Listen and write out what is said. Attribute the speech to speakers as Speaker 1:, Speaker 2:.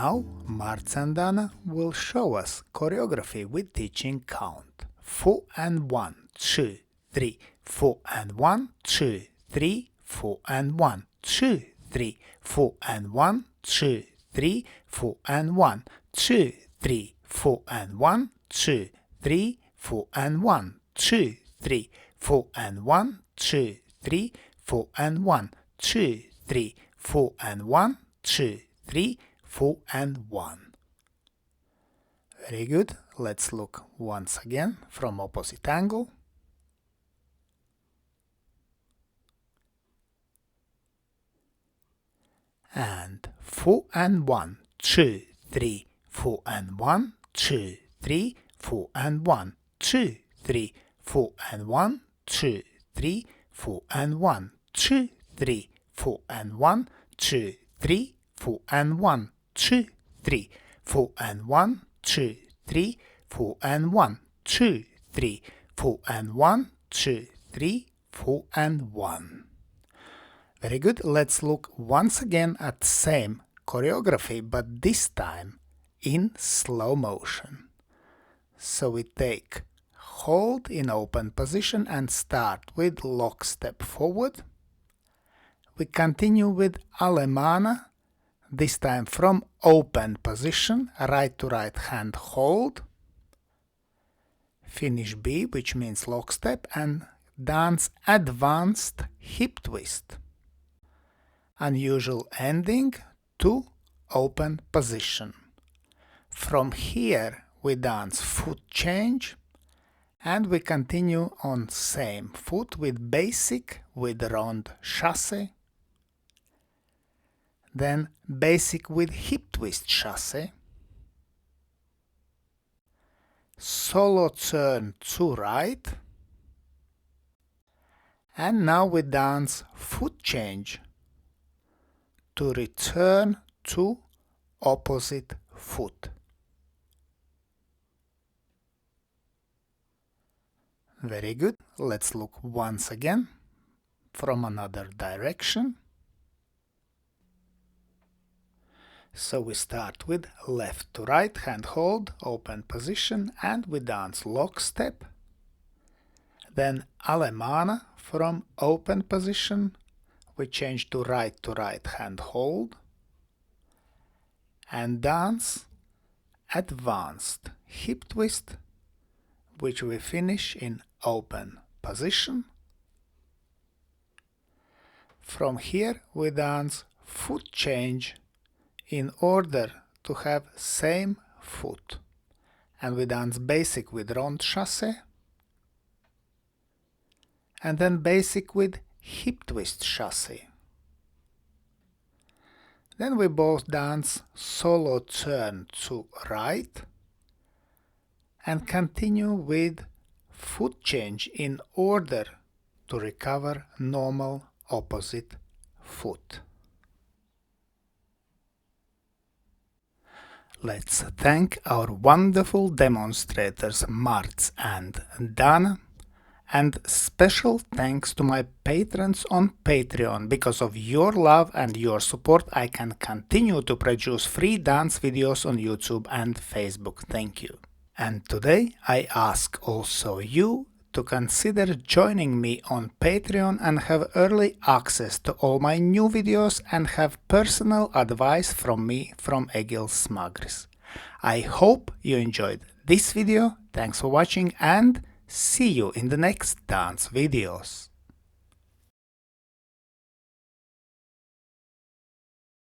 Speaker 1: Now, Marts and Dana will show us choreography with teaching count. 4 and 1, 2, 3, 4 and 1, 2, 3, 4 and 1, 2, 3, 4 and 1, 2, 3, 4 and 1, 2, 3, 4 and 1, 2, 3, 4 and 1, 2, 3, 4 and 1, 2, 3, 4 and 1, 2, 3, 4 and 1, 2, 3, 4 and 1. Very good. Let's look once again from opposite angle. And 4 and 1, 2, 3, 4 and 1, 2, 3, 4 and 1, 2, 3, 4 and 1, 2, 3, 4 and 1, 2, 3, 4 and 1, 2, 3, 4 and 1, 2, 3, 4 and 1, 2, 3, 4 and 1, 2, 3, 4 and 1, 2, 3, 4 and 1. Very good. Let's look once again at the same choreography, but this time in slow motion. So we take hold in open position and start with lock step forward. We continue with Alemana, this time from open position, right to right hand hold. Finish B, which means lock step, and dance advanced hip twist. Unusual ending to open position. From here we dance foot change and we continue on same foot with basic with Ronde Chasse, then basic with hip twist chasse, solo turn to right, and now we dance foot change to return to opposite foot. Very good. Let's look once again from another direction. So we start with left to right hand hold, open position, and we dance lock step. Then Alemana from open position. We change to right hand hold and dance advanced hip twist, which we finish in open position. From here we dance foot change in order to have same foot, and we dance basic with Ronde Chasse and then basic with hip twist chasse. Then we both dance solo turn to right and continue with foot change in order to recover normal opposite foot. Let's thank our wonderful demonstrators Marts and Dana. And special thanks to my patrons on Patreon. Because of your love and your support, I can continue to produce free dance videos on YouTube and Facebook. Thank you. And today I ask also you to consider joining me on Patreon and have early access to all my new videos and have personal advice from me, from Egils Smagris. I hope you enjoyed this video. Thanks for watching and see you in the next dance videos.